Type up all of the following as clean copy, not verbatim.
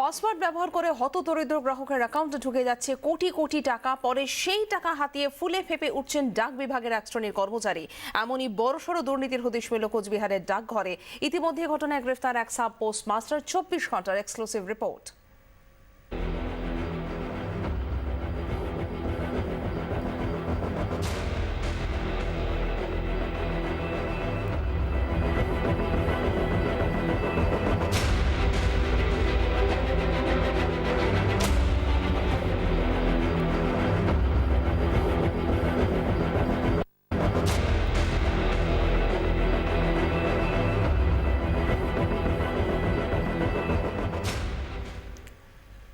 Password ব্যবহার করে হতদরিদ্র গ্রাহকের অ্যাকাউন্টে ঢুকে যাচ্ছে কোটি কোটি টাকা, পরে সেই টাকা হাতিয়ে ফুলে ফেপে উঠছেন ডাক বিভাগের এক শ্রেণীর কর্মচারী। এমনই বড়সড় দুর্নীতির হদিশ মিলল কোচবিহারের ডাকঘরে। ইতিমধ্যে ঘটনায় গ্রেফতার এক সাব পোস্ট মাস্টার। 24 ঘন্টার এক্সক্লুসিভ রিপোর্ট।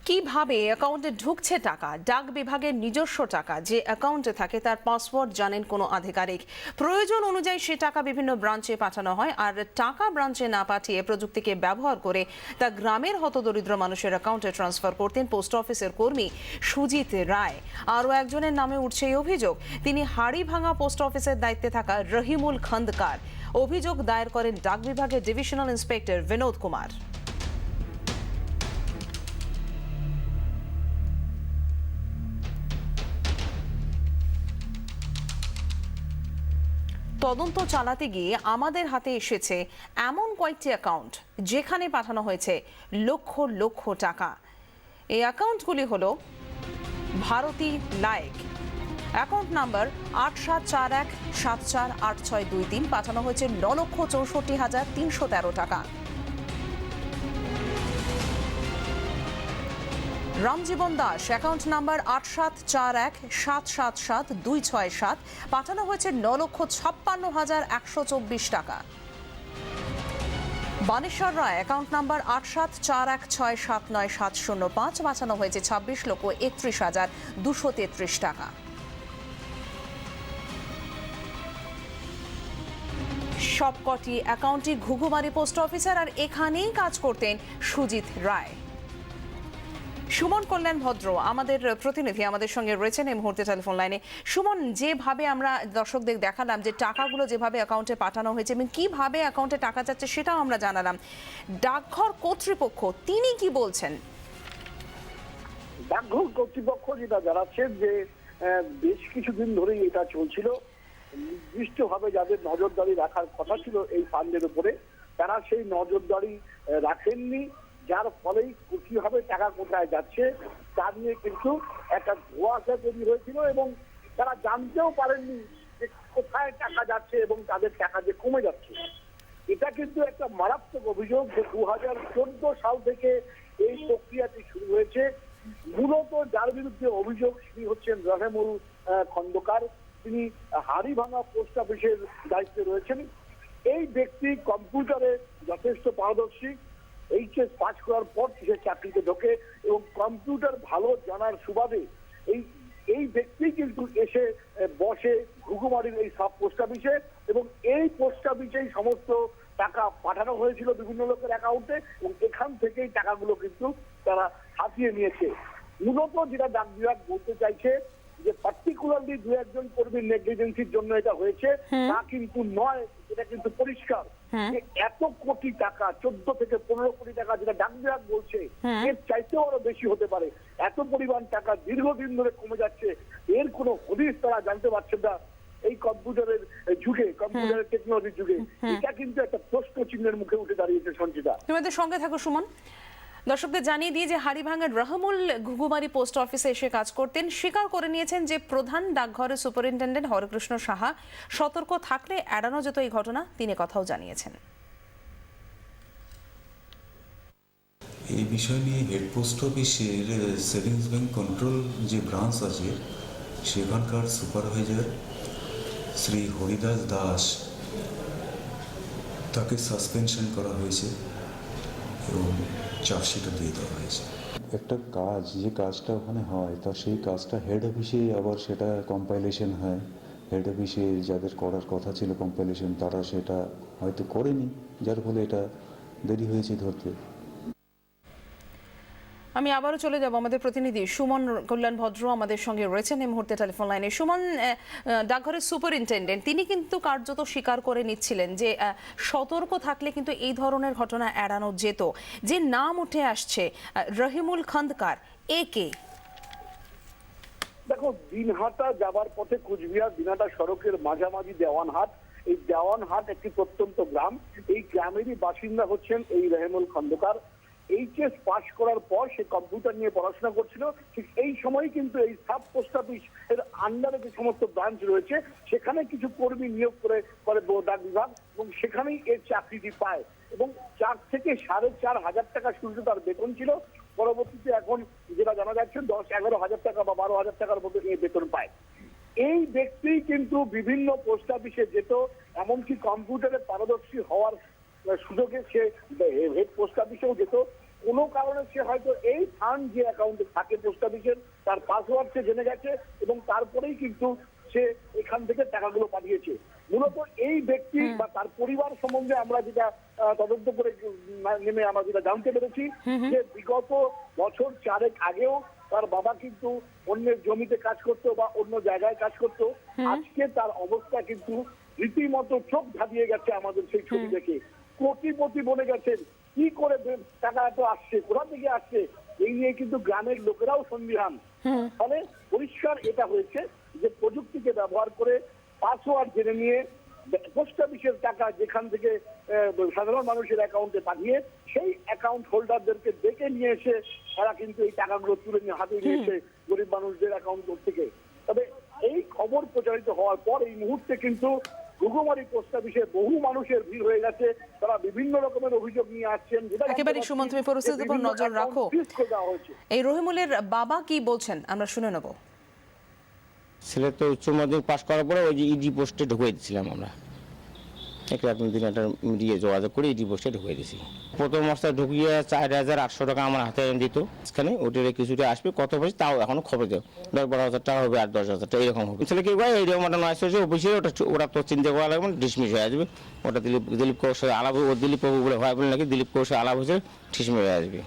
কিভাবে অ্যাকাউন্টে ঢুকছে টাকা? ডাক বিভাগের নিজস্ব টাকা যে অ্যাকাউন্টে থাকে তার পাসওয়ার্ড জানেন কোনো আধিকারিক। প্রয়োজন অনুযায়ী সে টাকা বিভিন্ন ব্রাঞ্চে পাঠানো হয়, আর টাকা ব্রাঞ্চে না পাঠিয়ে প্রযুক্তিকে ব্যবহার করে তা গ্রামের হতদরিদ্র মানুষের অ্যাকাউন্টে ট্রান্সফার করতেন পোস্ট অফিসের কর্মী সুজিত রায়। আরও একজনের নামে উঠছে এই অভিযোগ। তিনি হাড়িভাঙা পোস্ট অফিসের দায়িত্বে থাকা রহিমুল খন্দকার। অভিযোগ দায়ের করেন ডাক বিভাগের ডিভিশনাল ইন্সপেক্টর বিনোদ কুমার। তদন্ত চালাতে গিয়ে আমাদের হাতে এসেছে এমন কয়েকটি অ্যাকাউন্ট যেখানে পাঠানো হয়েছে লক্ষ লক্ষ টাকা। এই অ্যাকাউন্টগুলি হলো ভারতী লায়েক, অ্যাকাউন্ট নাম্বার 8741748623, পাঠানো হয়েছে 9,64,313 টাকা। রামজীবন দাস, অ্যাকাউন্ট নাম্বার 8741777267, পাঠানো হয়েছে 9,56,124 টাকা। বানেশ্বর রায়, অ্যাকাউন্ট নাম্বার 8741679705, পাঠানো হয়েছে 26,31,233 টাকা। সবকটি অ্যাকাউন্টই ঘুঘুমারি পোস্ট অফিসার, আর এখানেই কাজ করতেন সুজিত রায়। সুমন কল্যাণ ভদ্র আমাদের প্রতিনিধি আমাদের সঙ্গে রয়েছেন এই মুহূর্তে টেলিফোন লাইনে। সুমন, যেভাবে আমরা দর্শকদের দেখালাম যে টাকাগুলো যেভাবে অ্যাকাউন্টে পাঠানো হয়েছে এবং কিভাবে অ্যাকাউন্টে টাকা যাচ্ছে সেটাও আমরা জানালাম, ডাকঘর কর্তৃপক্ষ তিনি কি বলছেন? ডাকঘর কর্তৃপক্ষ যেটা জানাচ্ছেন যে বেশ কিছুদিন ধরেই এটা চলছিল। নির্দিষ্টভাবে যাদের নজরদারি রাখার কথা ছিল এই ফান্ডের উপরে, তারা সেই নজরদারি রাখেননি, যার ফলেই কিভাবে টাকা কোথায় যাচ্ছে তা নিয়ে কিন্তু একটা ধোঁয়াশা তৈরি হয়েছিল এবং তারা জানতেও পারেননি যে কোথায় টাকা যাচ্ছে এবং তাদের টাকা যে কমে যাচ্ছে। এটা কিন্তু একটা মারাত্মক অভিযোগ যে 2014 সাল থেকে এই প্রক্রিয়াটি শুরু হয়েছে। মূলত যার বিরুদ্ধে অভিযোগ তিনি হচ্ছেন রহিমুল খন্দকার। তিনি হাড়িভাঙা পোস্ট অফিসের দায়িত্বে রয়েছেন। এই ব্যক্তি কম্পিউটারে যথেষ্ট পারদর্শী। এইচএস পাস করার পর সে চাকরিতে ঢোকে এবং কম্পিউটার ভালো জানার সুবাদে এই ব্যক্তি কিন্তু এসে বসে ঘুঘুমারির এই সাব পোস্ট অফিসে এবং এই পোস্ট অফিসেই সমস্ত টাকা পাঠানো হয়েছিল বিভিন্ন লোকের অ্যাকাউন্টে এবং এখান থেকেই টাকাগুলো কিন্তু তারা হাতিয়ে নিয়েছে। মূলত যেটা ডাক বিভাগ বলতে চাইছে যে পার্টিকুলারলি দু একজন কর্মীর নেগলিজেন্সির জন্য এটা হয়েছে তা কিন্তু নয়। এটা কিন্তু পরিষ্কার যে এত কোটি টাকা, 14 থেকে 15 কোটি টাকা যেটা ডাক বিভাগ বলছে, এর চাইতেও আরো বেশি হতে পারে। এত পরিমাণ টাকা দীর্ঘদিন ধরে কমে যাচ্ছে, এর কোনো হদিশ তারা জানতে পারছেন না। এই কম্পিউটারের যুগে, কম্পিউটারের টেকনোলজির যুগে এটা কিন্তু একটা প্রশ্ন চিহ্নের মুখে উঠে দাঁড়িয়েছে। সঞ্চিতা, তোমাদের সঙ্গে থাকো সুমন। দর্শকদের জানিয়ে দিয়ে যে হাড়িভাঙার রহমুল ঘুঘুমারি পোস্ট অফিসে এসে কাজ করতেন, স্বীকার করে নিয়েছেন যে প্রধান ডাকঘরের সুপারিনটেন্ডেন্ট হরেকৃষ্ণ সাহা সতর্ক থাকলে এড়ানো যেত এই ঘটনা। তিনি কথাও জানিয়েছেন। এই বিষয় নিয়ে হেড পোস্ট অফিসের সেভিংস ব্যাংক কন্ট্রোল যে ব্রাঞ্চ আছে সেখানকার সুপারভাইজার শ্রী হরিদাস দাস তাকে সাসপেনশন করা হয়েছে এবং চার্জশিটও দিয়ে দেওয়া হয়েছে। একটা কাজ যে কাজটা ওখানে হয় তা সেই কাজটা হেড অফিসে আবার সেটা কম্পাইলেশন হয়। হেড অফিসে যাদের করার কথা ছিল কম্পাইলেশন তারা সেটা হয়তো করেনি, যার ফলে এটা দেরি হয়েছে ধরতে। আমি আবারও চলে যাব আমাদের প্রতিনিধি সুমন কল্যাণ ভদ্র আমাদের সঙ্গে রয়েছেন এই মুহূর্তে টেলিফোন লাইনে। সুমন, ডাকঘরের সুপারিনটেন্ডেন্ট তিনি কিন্তু কার্যত স্বীকার করে নিচ্ছিলেন যে সতর্ক থাকলে কিন্তু এই ধরনের ঘটনা এড়ানো যেত। যে নাম উঠে আসছে রহিমুল খন্দকার, কে? দেখো, দিনহাটা যাবার পথে কুচবিহার দিনহাটা সড়কের মাঝামাঝি দেওয়ানহাট, এই দেওয়ানহাট একটি প্রত্যন্ত গ্রাম। এই গ্রামেরই বাসিন্দা হচ্ছেন এই রহিমুল খন্দকার। এইচএস পাশ করার পর সে কম্পিউটার নিয়ে পড়াশোনা করছিল। ঠিক এই সময় কিন্তু এই সাব পোস্ট অফিস এর আন্ডারে যে সমস্ত ব্রাঞ্চ রয়েছে সেখানে কিছু কর্মী নিয়োগ করে ডাক বিভাগ, এবং সেখানেই এর চাকরিটি পায় এবং 4 থেকে 4,500 টাকা শুরুতে তার বেতন ছিল। পরবর্তীতে এখন যেটা জানা যাচ্ছে 10-11 হাজার টাকা বা 12 হাজার টাকার মতো এই বেতন পায়। এই ব্যক্তি কিন্তু বিভিন্ন পোস্ট অফিসে যেত, এমনকি কম্পিউটারে পারদর্শী হওয়ার সুযোগে সে হেড পোস্ট অফিসেও যেত। কোনো কারণে সে হয়তো এই ফান্ড যে অ্যাকাউন্টে থাকে পোস্ট অফিসের তার পাসওয়ার্ড সে জেনে গেছে এবং তারপরেই কিন্তু সে এখান থেকে টাকাগুলো পাঠিয়েছে। মূলত এই ব্যক্তি বা তার পরিবার সম্বন্ধে আমরা যেটা তদন্ত করে নেমে আমরা যেটা জানতে পেরেছি যে বিগত বছর 4 আগেও তার বাবা কিন্তু অন্যের জমিতে কাজ করতো বা অন্য জায়গায় কাজ করতো। আজকে তার অবস্থা কিন্তু রীতিমতো চোখ ধাঁধিয়ে গেছে আমাদের সেই ছবি দেখে। কোটিপতি বনে গেছেন, কি করে টাকা এত আসছে, কোথা থেকে আসছে, এই নিয়ে কিন্তু গ্রামের লোকেরাও সন্দিহান। ফলে পরিষ্কার এটা হয়েছে যে প্রযুক্তিকে ব্যবহার করে পাসওয়ার্ড জেনে নিয়ে পোস্ট অফিসের টাকা যেখান থেকে সাধারণ মানুষের অ্যাকাউন্টে পাঠিয়ে সেই অ্যাকাউন্ট হোল্ডারদেরকে ডেকে নিয়ে এসে তারা কিন্তু এই টাকাগুলো তুলে নিয়ে হাতে নিয়েছে গরিব মানুষদের অ্যাকাউন্ট থেকে। তবে এই খবর প্রচারিত হওয়ার পর এই মুহূর্তে কিন্তু ঘুঘুমারি পোস্ট অফিসে বহু মানুষের ভিড় হয়ে গেছে। তারা বিভিন্ন রকমের অভিযোগ নিয়ে আসছেন। একেবারে সুমন, তুমি পরিস্থিতির উপর নজর রাখো। এই রহিমুলের বাবা কি বলছেন আমরা শুনে নেব। ছেলে তো উচ্চ মাধ্যমিক পাশ করার পরে ওই যে ইডি পোস্টে ঢুকিয়ে দিচ্ছিলাম আমরা, একদিন একটা মিডিয়ে যোগাযোগ করে ইডি পোস্টে ঢুকিয়ে দিয়েছি। প্রথম অবস্থায় ঢুকিয়ে 4,800 টাকা আমার হাতে দিত। সেখানে ওটারে কিছুটা আসবে, কত হয়েছে তাও এখনো খবর দেয়, 10-12 হাজার টাকা হবে আর 10,000 টাকা এরকম হবে। ছেলে কি ভাই এইরকম একটা নয় হয়েছে অফিসে, ওটা তো চিন্তা করা লাগবে না, ডিসমিস হয়ে আসবে। ওটা দিলীপ কৌর সাথে আলাপ, ও দিলীপ বাবু বলে হয় বলে নাকি দিলীপ কৌর সাথে আলাপ হয়েছে, ডিসমিস হয়ে আসবে।